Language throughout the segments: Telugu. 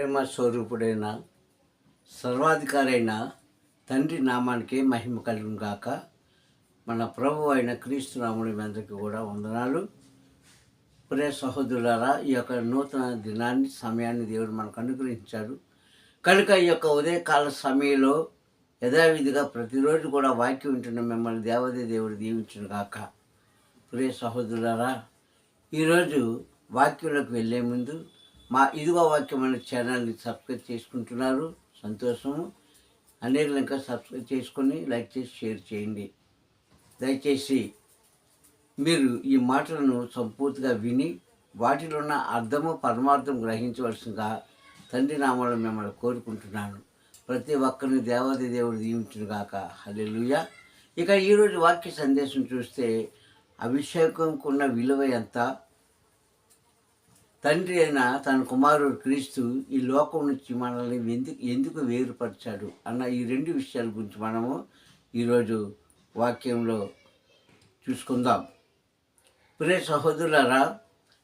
ప్రేమ స్వరూపుడైన సర్వాధికారి అయిన తండ్రి నామానికి మహిమ కలుగును గాక. మన ప్రభు అయిన క్రీస్తు నాముడి అందరికీ కూడా వందనాలు. ప్రియ సహోదరులారా, ఈ యొక్క నూతన దినాన్ని సమయాన్ని దేవుడు మనకు అనుగ్రహించాడు కనుక ఈ యొక్క ఉదయకాల సమయంలో యథావిధిగా ప్రతిరోజు కూడా వాక్యం వింటున్న మిమ్మల్ని దేవుడు దీవించును గాక. ప్రియ సహోదరులారా, ఈరోజు వాక్యంలోకి వెళ్ళే ముందు మా ఇదిగో వాక్యం అనే ఛానల్ని సబ్స్క్రైబ్ చేసుకుంటున్నారు, సంతోషము. అనేకులు ఇంకా సబ్స్క్రైబ్ చేసుకొని లైక్ చేసి షేర్ చేయండి. దయచేసి మీరు ఈ మాటలను సంపూర్తిగా విని వాటిలో ఉన్న అర్థము పరమార్థం గ్రహించవలసిందిగా తండ్రి నామంలో మిమ్మల్ని కోరుకుంటున్నాను. ప్రతి ఒక్కరిని దేవుడు దీవించును గాక. హల్లెలూయా. ఇక ఈరోజు వాక్య సందేశం చూస్తే అభిషేకంకున్న విలువ ఎంత, తండ్రి అయిన తన కుమారుడు క్రీస్తు ఈ లోకం నుంచి మనల్ని ఎందుకు వేరుపరిచాడు అన్న ఈ రెండు విషయాల గురించి మనము ఈరోజు వాక్యంలో చూసుకుందాం. ప్రియ సహోదరులారా,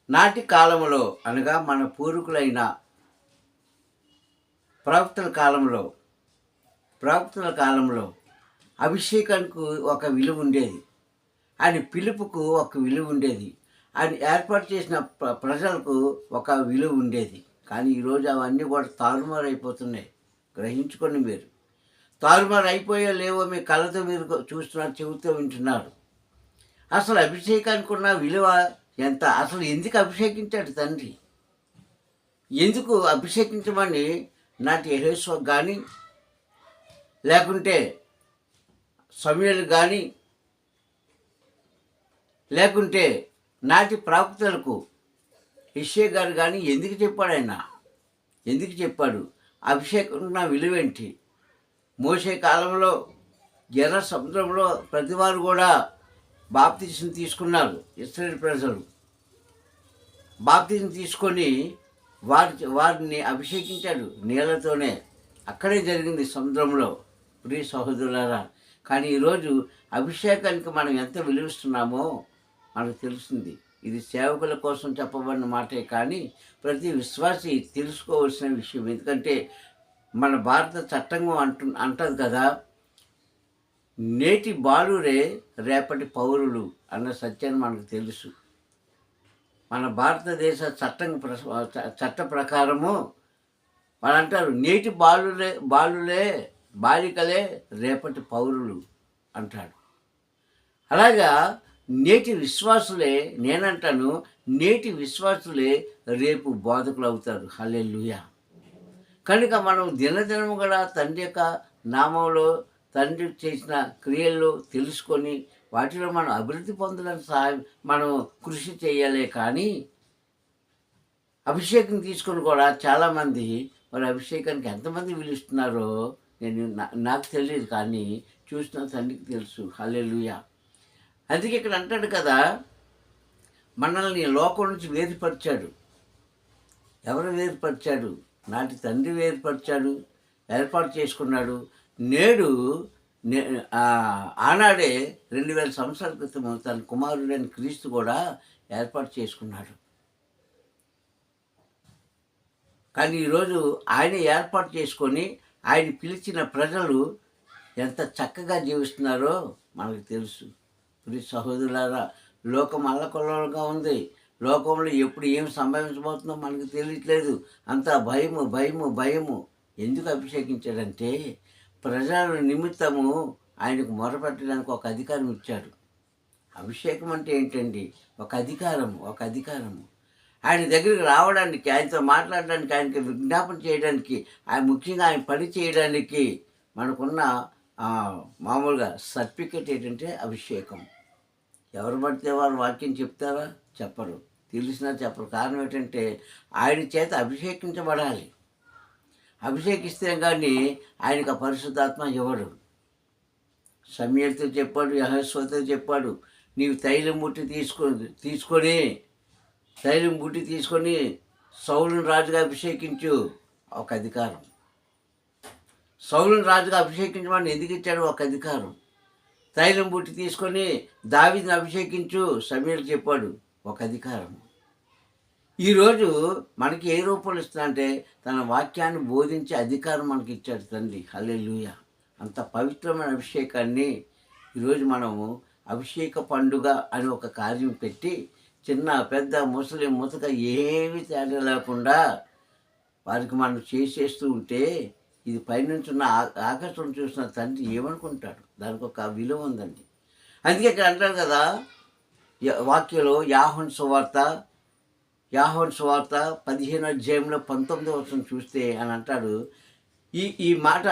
నాటి కాలంలో అనగా మన పూర్వీకులైన ప్రవక్తల కాలంలో అభిషేకానికి ఒక విలువ ఉండేది, ఆయన పిలుపుకు ఒక విలువ ఉండేది, ఆయన ఏర్పాటు చేసిన ప్రజలకు ఒక విలువ ఉండేది. కానీ ఈరోజు అవన్నీ కూడా తారుమారు అయిపోతున్నాయి. గ్రహించుకొని మీరు తారుమారు అయిపోయో లేవో మీ కళ్ళతో మీరు చూస్తున్నారు, చెవితో వింటున్నారు. అసలు అభిషేకానికి ఉన్న విలువ ఎంత, అసలు ఎందుకు అభిషేకించాడు తండ్రి, ఎందుకు అభిషేకించమని నాటి యెహోషువ కానీ లేకుంటే సమూయేలు కానీ లేకుంటే నాటి ప్రవక్తలకు యెషయా గారు కానీ ఎందుకు చెప్పాడు? ఆయన ఎందుకు చెప్పాడు? అభిషేకం నా విలువేంటి? మోసే కాలంలో ఎర్ర సముద్రంలో ప్రతివారు కూడా బాప్తిసం తీసుకున్నారు. ఇశ్రాయేలు ప్రజలు బాప్తిసం తీసుకొని వారిని అభిషేకించాడు నీళ్ళతోనే. అక్కడే జరిగింది సముద్రంలో. ప్రియ సహోదరులారా, కానీ ఈరోజు అభిషేకానికి మనం ఎంత విలువిస్తున్నామో మనకు తెలుస్తుంది. ఇది సేవకుల కోసం చెప్పబడిన మాటే, కానీ ప్రతి విశ్వాసి తెలుసుకోవాల్సిన విషయం. ఎందుకంటే మన భారత చట్టంగం అంటది కదా, నేటి బాలురే రేపటి పౌరులు అన్న సత్యాన్ని మనకు తెలుసు. మన భారతదేశ చట్ట ప్రకారము వాళ్ళు అంటారు, నేటి బాలికలే రేపటి పౌరులు అంటాడు. అలాగా నేటి విశ్వాసులే, నేనంటాను నేటి విశ్వాసులే రేపు బోధకులు అవుతారు. హల్లెలూయా. కనుక మనం దినదినము కూడా తండ్రి యొక్క నామంలో తండ్రి చేసిన క్రియల్లో తెలుసుకొని వాటిలో మనం అభివృద్ధి పొందడానికి మనం కృషి చేయాలి. కానీ అభిషేకం తీసుకొని కూడా చాలామంది మరి అభిషేకానికి ఎంతమంది పిలుస్తున్నారో నాకు తెలియదు, కానీ చూసిన తండ్రికి తెలుసు. హల్లెలూయా. అందుకే ఇక్కడ అంటాడు కదా, మనల్ని లోకం నుంచి వేరుపరిచాడు. ఎవరు వేరుపరిచాడు? నాటి తండ్రి వేరుపరిచాడు, ఏర్పాటు చేసుకున్నాడు. నేడు ఆనాడే 2000 సంవత్సరాల క్రితం తన కుమారుడైన క్రీస్తు కూడా ఏర్పాటు చేసుకున్నాడు. కానీ ఈరోజు ఆయన ఏర్పాటు చేసుకొని ఆయన పిలిచిన ప్రజలు ఎంత చక్కగా జీవిస్తున్నారో మనకు తెలుసు. ప్రియ సహోదరులారా, లోకం అల్లకొల్లగా ఉంది. లోకంలో ఎప్పుడు ఏం సంభవించబోతుందో మనకు తెలియట్లేదు. అంతా భయము. ఎందుకు అభిషేకించాడంటే ప్రజల నిమిత్తము ఆయనకు మొరపెట్టడానికి ఒక అధికారం ఇచ్చాడు. అభిషేకం అంటే ఏంటండి? ఒక అధికారము. ఆయన దగ్గరికి రావడానికి, ఆయనతో మాట్లాడడానికి, ఆయనకి విజ్ఞాపన చేయడానికి, ముఖ్యంగా ఆయన పని చేయడానికి మనకున్న మామూలుగా సర్టిఫికెట్ ఏంటంటే అభిషేకం. ఎవరు పడితే వారు వాక్యం చెప్తారా? చెప్పరు. తెలిసినా చెప్పరు. కారణం ఏంటంటే ఆయన చేత అభిషేకించబడాలి. అభిషేకిస్తే కానీ ఆయనకు ఆ పరిశుద్ధాత్మ ఇవ్వడు. సమూయేలుతో చెప్పాడు, యెహోషువతో చెప్పాడు, నీవు తైలం బుట్టి తీసుకొని సౌలును రాజుగా అభిషేకించు. ఒక అధికారం. సౌలును రాజుగా అభిషేకించమని ఎందుకు ఇచ్చాడు? ఒక అధికారం. తైలం బుట్టి తీసుకొని దావీదుని అభిషేకించు సమూయేలు చెప్పాడు. ఒక అధికారం. ఈరోజు మనకి ఏ రూపంలో ఇస్తుందంటే తన వాక్యాన్ని బోధించే అధికారం మనకి ఇచ్చాడు తండ్రి. హల్లెలూయా! అంత పవిత్రమైన అభిషేకాన్ని ఈరోజు మనము అభిషేక పండుగ అని ఒక కార్యం పెట్టి చిన్న పెద్ద ముసలి ముతక ఏమీ తేడా లేకుండా వారికి మనం చేసేస్తూ ఉంటే ఇది పైనుంచున్న ఆకాశం చూసిన తండ్రి ఏమనుకుంటాడు? దానికి ఒక విలువ ఉందండి. అందుకే ఇక్కడ అంటారు కదా వాక్యంలో యోహాను సువార్త 15వ అధ్యాయంలో 19వ వచనం చూస్తే అని అంటాడు. ఈ మాట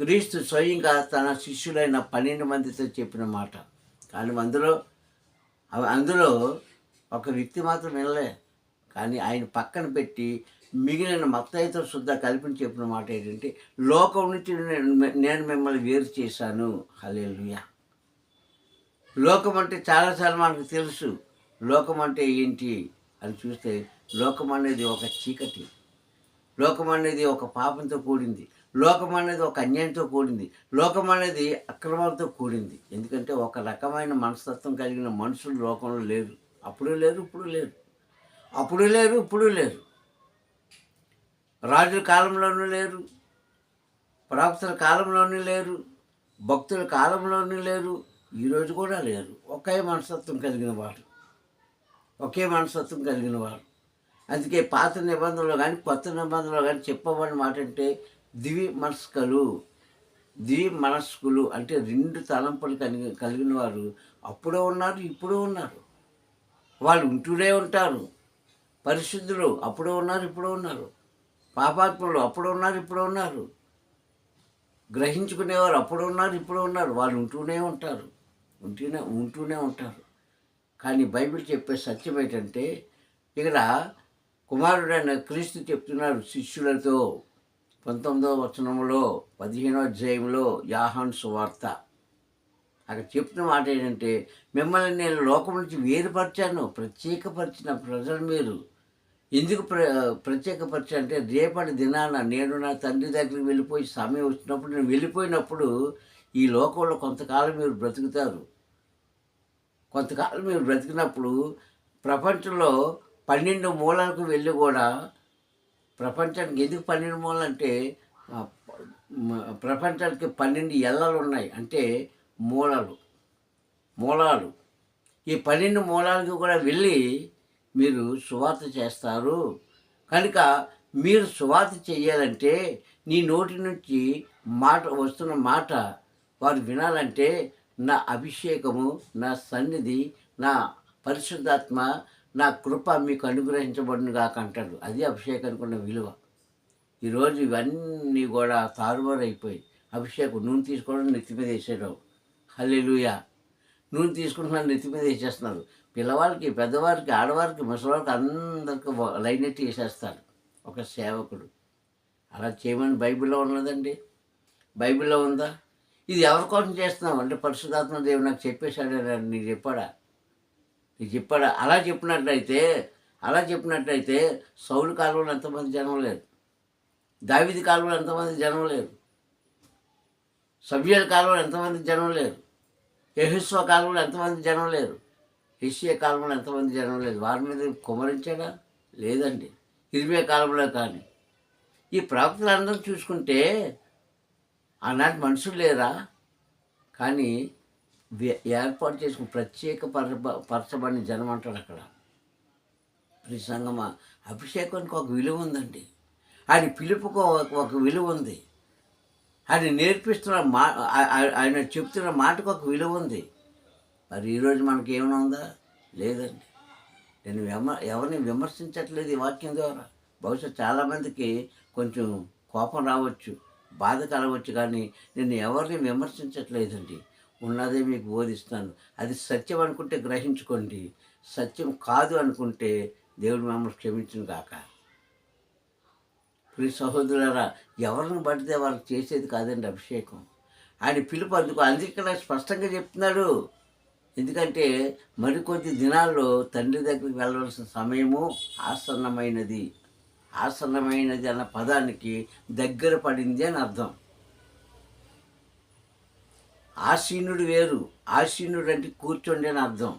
క్రీస్తు స్వయంగా తన శిష్యులైన 12 మందితో చెప్పిన మాట. కానీ అందులో ఒక వ్యక్తి మాత్రం వినలే. కానీ ఆయన పక్కన పెట్టి మిగిలిన మత్తయితో సుద్ధా కలిపి చెప్పిన మాట ఏంటంటే, లోకం నుంచి నేను మిమ్మల్ని వేరు చేశాను. హల్లెలూయా! లోకం అంటే చాలాసార్లు మనకు తెలుసు. లోకం అంటే ఏంటి అని చూస్తే లోకం అనేది ఒక చీకటి, లోకం అనేది ఒక పాపంతో కూడింది, లోకం అనేది ఒక అన్యాయంతో కూడింది, లోకం అనేది అక్రమాలతో కూడింది. ఎందుకంటే ఒక రకమైన మనస్తత్వం కలిగిన మనుషులు లోకంలో లేరు. అప్పుడు లేరు, ఇప్పుడు లేరు. అప్పుడు లేరు, ఇప్పుడు లేరు. రాజుల కాలంలోనూ లేరు, ప్రవక్తల కాలంలోనూ లేరు, భక్తుల కాలంలోనూ లేరు, ఈరోజు కూడా లేరు. ఒకే మనస్తత్వం కలిగిన వారు. అందుకే పాత నిబంధనలో కానీ కొత్త నిబంధనలో కానీ చెప్పబడిన మాట అంటే దివి మనస్కులు అంటే 2 తలంపులు కలిగిన వారు అప్పుడూ ఉన్నారు, ఇప్పుడు ఉన్నారు. వాళ్ళు ఉంటూనే ఉంటారు. పరిశుద్ధులు అప్పుడూ ఉన్నారు, ఇప్పుడు ఉన్నారు. పాపాత్ములు అప్పుడు ఉన్నారు, ఇప్పుడు ఉన్నారు. గ్రహించుకునేవారు అప్పుడు ఉన్నారు, ఇప్పుడు ఉన్నారు. వాళ్ళు ఉంటూనే ఉంటారు. కానీ బైబిల్ చెప్పే సత్యం ఏంటంటే ఇక్కడ కుమారుడైన క్రీస్తు చెప్తున్నారు శిష్యులతో 19వ వచనంలో 15వ అధ్యాయంలో యోహాను సువార్త. అక్కడ చెప్తున్న మాట ఏంటంటే, మిమ్మల్ని నేను లోకం నుంచి వేరుపరిచాను, ప్రత్యేకపరిచిన ప్రజలు మీరు. ఎందుకు ప్రత్యేకపరిచా అంటే రేపటి దినాన నేను నా తండ్రి దగ్గరికి వెళ్ళిపోయి సమయం వచ్చినప్పుడు, నేను వెళ్ళిపోయినప్పుడు ఈ లోకంలో కొంతకాలం మీరు బ్రతుకుతారు. కొంతకాలం మీరు బ్రతికినప్పుడు ప్రపంచంలో 12 మూలాలకు వెళ్ళి కూడా, ప్రపంచానికి ఎందుకు 12 మూలలు అంటే ప్రపంచానికి 12 ఎల్లలు ఉన్నాయి. అంటే మూలాలు. ఈ 12 మూలాలకు కూడా వెళ్ళి మీరు సువార్త చేస్తారు. కనుక మీరు సువార్త చేయాలంటే నీ నోటి నుంచి వస్తున్న మాట వారు వినాలంటే నా అభిషేకము, నా సన్నిధి, నా పరిశుద్ధాత్మ, నా కృప మీకు అనుగ్రహించబడును గాక అంటాడు. అది అభిషేకానికి ఉన్న విలువ. ఈరోజు ఇవన్నీ కూడా తారుమారైపోయి అభిషేకం నూనె తీసుకోవడం నెత్తి మీద వేసేయడం. హల్లెలూయా! నూనె తీసుకుంటున్నారు, నెత్తి మీద వేసేస్తున్నారు. పిల్లవాళ్ళకి, పెద్దవారికి, ఆడవారికి, ముసలివారికి అందరికీ లైన్ ఎట్టి వేసేస్తారు ఒక సేవకుడు. అలా చేయమని బైబిల్లో ఉన్నదండి? బైబిల్లో ఉందా? ఇది ఎవరి కోసం చేస్తున్నావు అంటే పరిశుద్ధాత్మ దేవుడు నాకు చెప్పేశాడు. నీకు చెప్పాడా? అలా చెప్పినట్లయితే సౌలు కాలంలో ఎంతమంది జనం లేరు, దావీదు కాలంలో ఎంతమంది జనం లేరు, సమూయేలు కాలంలో ఎంతమంది జనం లేరు, యెహోషువ కాలంలో ఎంతమంది జనం లేరు, యోషీయా కాలంలో ఎంతమంది జనం లేదు. వారి మీద కుమ్మరించాడా? లేదండి. ఇర్మీయా కాలంలో కానీ ఈ ప్రవక్తలందరూ చూసుకుంటే ఆనాటి మనుషులు లేరా? కానీ ఏర్పాటు చేసుకుని పరచబడిన జనం అంటాడు అక్కడ. ఈ సంగమ అభిషేకానికి ఒక విలువ ఉందండి. ఆయన పిలుపుకు ఒక విలువ ఉంది. ఆయన నేర్పిస్తున్న ఆయన చెప్తున్న మాటకు ఒక విలువ ఉంది. మరి ఈరోజు మనకి ఏమైనా ఉందా? లేదండి. నేను ఎవరిని విమర్శించట్లేదు ఈ వాక్యం ద్వారా. బహుశా చాలామందికి కొంచెం కోపం రావచ్చు, బాధ కలవచ్చు, కానీ నేను ఎవరిని విమర్శించట్లేదండి. ఉన్నదే మీకు బోధిస్తాను. అది సత్యం అనుకుంటే గ్రహించుకోండి, సత్యం కాదు అనుకుంటే దేవుడు మమ్మల్ని క్షమించును గాక. ప్రియ సహోదరులారా, ఎవరిని పడితే వాళ్ళకి చేసేది కాదండి అభిషేకం. ఆయన పిలుపు అందుకే స్పష్టంగా చెప్తున్నాడు. ఎందుకంటే మరికొద్ది దినాల్లో తండ్రి దగ్గరికి వెళ్ళవలసిన సమయము ఆసన్నమైనది అన్న పదానికి దగ్గర పడింది అని అర్థం. ఆసీనుడు వేరు, ఆసీనుడు అంటే కూర్చోండి అని అర్థం.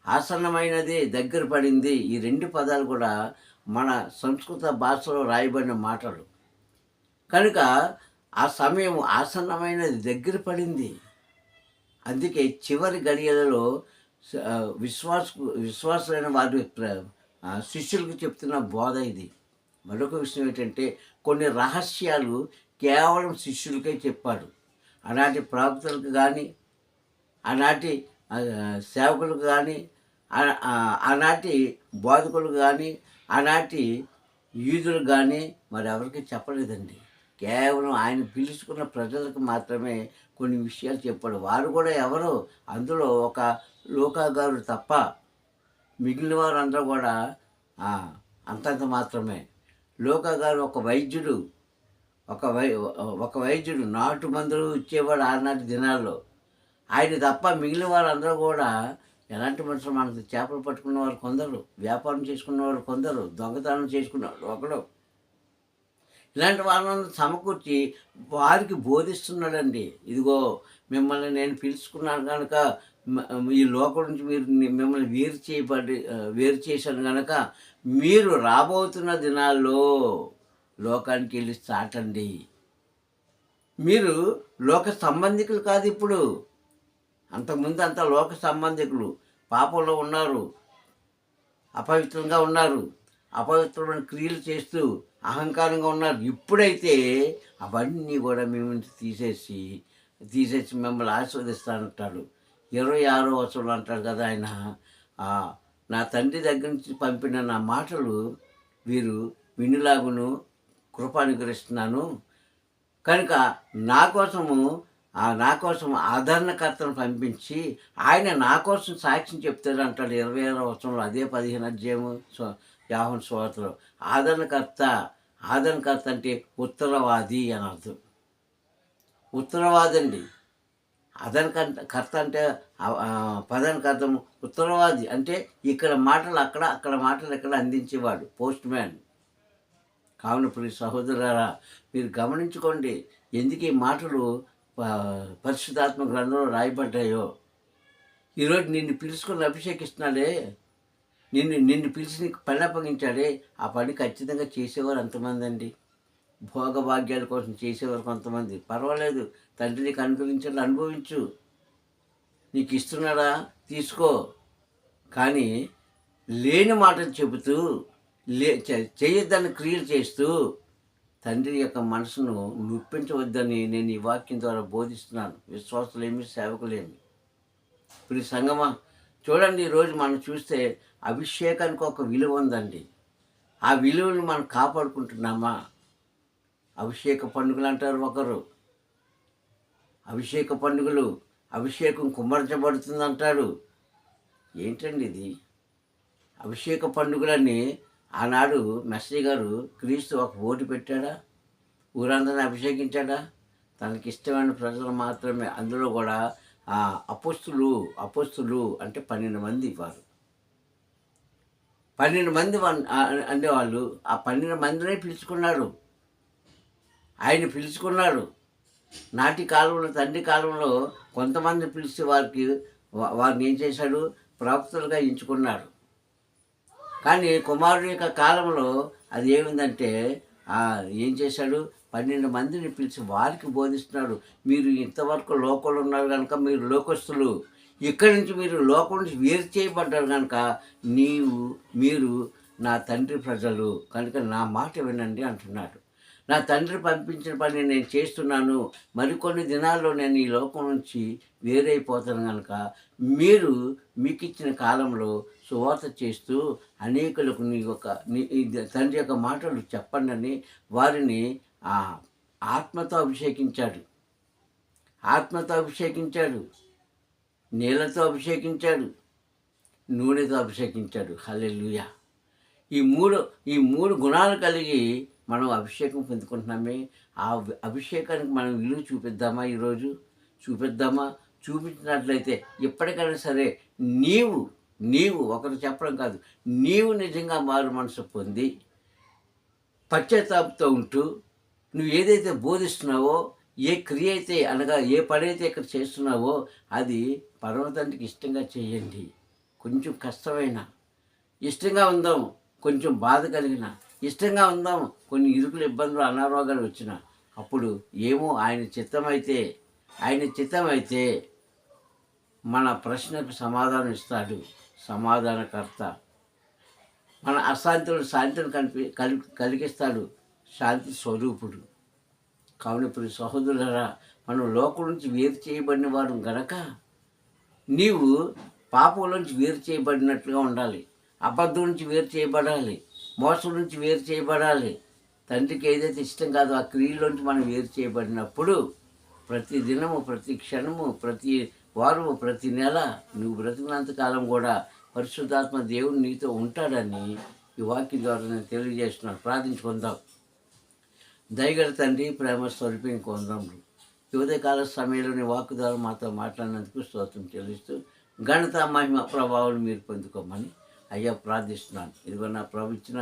ఆసన్నమైనది, దగ్గర పడింది. ఈ 2 పదాలు కూడా మన సంస్కృత భాషలో రాయబడిన మాటలు. కనుక ఆ సమయం ఆసన్నమైనది, దగ్గర పడింది. అందుకే చివరి గడియలలో విశ్వాసులైన వారి శిష్యులకు చెప్తున్న బోధ ఇది. మరొక విషయం ఏంటంటే కొన్ని రహస్యాలు కేవలం శిష్యులకే చెప్పాడు. ఆనాటి ప్రవక్తలకు కానీ, ఆనాటి సేవకులకు కానీ, ఆనాటి బోధకులకు కానీ, ఆనాటి యూదులకు కానీ మరి ఎవరికి చెప్పలేదండి. కేవలం ఆయన పిలుచుకున్న ప్రజలకు మాత్రమే కొన్ని విషయాలు చెప్పాడు. వారు కూడా ఎవరు, అందులో ఒక లూకా గారు తప్ప మిగిలిన వారు అందరూ కూడా అంతంత మాత్రమే. లూకా గారు ఒక వైద్యుడు, ఒక వైద్యుడు నాటు మందులు ఇచ్చేవాడు ఆనాటి దినాల్లో. ఆయన తప్ప మిగిలిన వారందరూ కూడా ఎలాంటి మనుషులు? మనకు చేపలు పట్టుకున్న వారు కొందరు, వ్యాపారం చేసుకున్న వారు కొందరు, దొంగతనం చేసుకున్నవాడు ఒకడు. ఇలాంటి వాళ్ళని సమకూర్చి వారికి బోధిస్తున్నాడండి. ఇదిగో మిమ్మల్ని నేను పిలుచుకున్నాను కనుక, ఈ లోకం నుంచి మిమ్మల్ని వేరు చేశాను కనుక మీరు రాబోతున్న దినాల్లో లోకానికి వెళ్ళి చాటండి. మీరు లోక సంబంధికులు కాదు ఇప్పుడు. అంతకుముందు అంతా లోక సంబంధికులు, పాపంలో ఉన్నారు, అపవిత్రంగా ఉన్నారు, అపవిత్రమైన క్రియలు చేస్తూ అహంకారంగా ఉన్నారు. ఇప్పుడైతే అవన్నీ కూడా మేము తీసేసి మిమ్మల్ని ఆశీర్వదిస్తానంటాడు. 26వ వచనంలో అంటాడు కదా ఆయన, నా తండ్రి దగ్గర నుంచి పంపిన నా మాటలు వీరు వినులాగును కృప అనుగ్రహిస్తున్నాను. కనుక నా కోసం ఆదరణకర్తను పంపించి ఆయన నా కోసం సాక్ష్యం చెప్తాడు అంటాడు 26వ వచనంలో. అదే 15వ అధ్యాయము యోహాను సువార్తలో. ఆదరణకర్త అంటే ఉత్తరవాది అని అర్థం. ఉత్తరవాది అండి. కర్త అంటే పదానికి అర్థం ఉత్తరవాది అంటే ఇక్కడ మాటలు అక్కడ మాటలు ఎక్కడ అందించేవాడు, పోస్ట్ మ్యాన్. కావున ప్రియ సహోదరులారా, మీరు గమనించుకోండి ఎందుకు ఈ మాటలు పరిశుద్ధాత్మ గ్రంథంలో రాయబడ్డాయో. ఈరోజు నిన్ను పిలుచుకొని అభిషేకిస్తున్నాడే, నిన్ను పిలిచి నీకు పని అప్పగించాడే, ఆ పని ఖచ్చితంగా చేసేవారు అంతమంది అండి. భోగభాగ్యాల కోసం చేసేవారు కొంతమంది. పర్వాలేదు, తండ్రి నీకు అనుగ్రహించాలి, అనుభవించు, నీకు ఇస్తున్నాడా తీసుకో. కానీ లేని మాటలు చెబుతూ చేయొద్దని క్రియలు చేస్తూ తండ్రి యొక్క మనసును నొప్పించవద్దని నేను ఈ వాక్యం ద్వారా బోధిస్తున్నాను. విశ్వాసులేమి, సేవకులేమి. ఇప్పుడు ఈ సంగమా చూడండి, ఈరోజు మనం చూస్తే అభిషేకానికి ఒక విలువ ఉందండి. ఆ విలువను మనం కాపాడుకుంటున్నామా? అభిషేక పండుగలు అంటారు ఒకరు, అభిషేక పండుగలు, అభిషేకం కుమ్మరించబడుతుంది అంటాడు. ఏంటండి ఇది? అభిషేక పండుగలన్నీ ఆనాడు మెస్సీ గారు క్రీస్తు ఒక ఓటు పెట్టాడా? ఊరందరిని అభిషేకించాడా? తనకి ఇష్టమైన ప్రజలు మాత్రమే. అందులో కూడా అపోస్తులు అంటే 12 మంది వారు. 12 మంది అనేవాళ్ళు. ఆ 12 మందినే పిలుచుకున్నాడు. ఆయన పిలుచుకున్నాడు. నాటి కాలంలో, తండ్రి కాలంలో కొంతమంది పిలిచి వారిని ఏం చేశాడు? ప్రవక్తలుగా ఎంచుకున్నాడు. కానీ కుమారుడి యొక్క కాలంలో అది ఏమిందంటే ఏం చేశాడు? 12 మందిని పిలిచి వారికి బోధిస్తున్నాడు. మీరు ఇంతవరకు లోకంలో ఉన్నారు కనుక మీరు లోకస్తులు, ఇక్కడి నుంచి మీరు లోకం నుంచి వేరు చేయబడ్డారు కనుక మీరు నా తండ్రి ప్రజలు కనుక నా మాట వినండి అంటున్నాడు. నా తండ్రి పంపించిన పని నేను చేస్తున్నాను, మరికొన్ని దినాల్లో నేను ఈ లోకం నుంచి వేరైపోతాను కనుక మీకు ఇచ్చిన కాలంలో సువార్త చేస్తూ అనేకులకు తండ్రి యొక్క మాటలు చెప్పండి అని వారిని ఆత్మతో అభిషేకించాడు. నీళ్ళతో అభిషేకించాడు, నూనెతో అభిషేకించాడు. హల్లెలూయా. ఈ మూడు గుణాలు కలిగి మనం అభిషేకం పొందుకుంటున్నామే. ఆ అభిషేకానికి మనం విలువ చూపిద్దామా? ఈరోజు చూపించినట్లయితే ఎప్పటికైనా సరే నీవు ఒకరు చెప్పడం కాదు, నీవు నిజంగా మారు మనసు పొంది పశ్చాత్తాపంతో ఉంటూ నువ్వు ఏదైతే బోధిస్తున్నావో, ఏ క్రియ అయితే అనగా ఏ పని అయితే ఇక్కడ చేస్తున్నావో అది పరమ తండ్రికి ఇష్టంగా చేయండి. కొంచెం కష్టమైన, ఇష్టంగా ఉందాం కొంచెం బాధ కలిగిన, ఇష్టంగా ఉందాం కొన్ని ఇరుకులు, ఇబ్బందులు, అనారోగ్యాలు వచ్చిన, అప్పుడు ఏమో ఆయన చిత్తమైతే మన ప్రశ్నకు సమాధానం ఇస్తాడు సమాధానకర్త. మన అశాంతులు శాంతిని కలిగిస్తాడు శాంతి స్వరూపుడు. కావున ఇప్పుడు సహోదరులరా, మనం లోకం నుంచి వేరు చేయబడిన వారు గనక నీవు పాపం నుంచి వేరు చేయబడినట్లుగా ఉండాలి, అబద్ధం నుంచి వేరు చేయబడాలి, మోసం నుంచి వేరు చేయబడాలి. తండ్రికి ఏదైతే ఇష్టం కాదో ఆ క్రియలోంచి మనం వేరు చేయబడినప్పుడు ప్రతి దినము, ప్రతి క్షణము, ప్రతి వారము, ప్రతి నెల నువ్వు బ్రతికినంతకాలం కూడా పరిశుద్ధాత్మ దేవుడు నీతో ఉంటాడని ఈ వాక్యం ద్వారా నేను తెలియజేస్తున్నాను. ప్రార్థించుకుందాం. దయగల తండ్రి, ప్రేమ స్వరూపిణి కొందాము. ఉదయకాల సమయంలో నీ వాక్కు ద్వారా మాతో మాట్లాడినందుకు స్తోత్రం చెల్లిస్తూ ఘనత, మహిమ, ప్రభావాలు మీరు పొందుకోమని అయ్యా ప్రార్థిస్తున్నాను. ఇదిగో నా ప్రభు ఇచ్చిన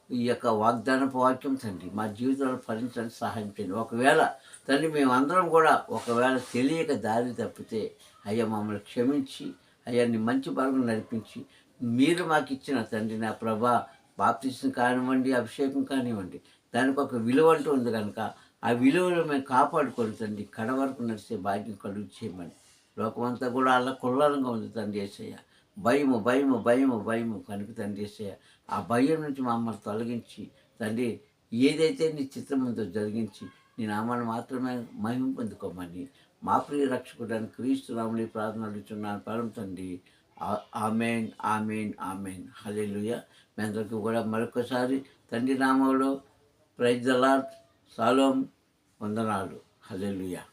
ఈ యొక్క వాగ్దానపు వాక్యం తండ్రి మా జీవితంలో ఫలించడానికి సహాయం చేయండి. ఒకవేళ తండ్రి మేమందరం కూడా ఒకవేళ తెలియక దారి తప్పితే అయ్యా మమ్మల్ని క్షమించి అయ్యా నీ మంచి మార్గం నడిపించి మీరు మాకు ఇచ్చిన తండ్రి నా ప్రభా బాప్తిస్మం కానివ్వండి, అభిషేకం కానివ్వండి, దానికి ఒక విలువ అంటూ ఉంది కనుక ఆ విలువలు మేము కాపాడుకొని తండ్రి కడ వరకు నడిచే భాగ్యం కలుగు చేయమని. లోకమంతా కూడా అలా కొల్లాలంగా ఉంది తండ్రి యేసయ్య. భయము భయము భయము భయము కనుక తండ్రి యేసయ్య, ఆ భయం నుంచి మమ్మల్ని తొలగించి తండ్రి ఏదైతే నీ చిత్తం ఉందో జరిగించి నీ నామాన్ని మాత్రమే మహిమ పొందుకోమని మా ప్రియ రక్షకుడానికి క్రీస్తు రాముని ప్రార్థన అడుగుతున్నాను పరమ తండ్రి. Amen amen amen. హల్లెలూయా. మీ అందరికీ కూడా మరొకసారి తండ్రి నామంలో ప్రైజ్ ద లార్డ్, షాలోమ్, వందనాలు. హల్లెలూయా.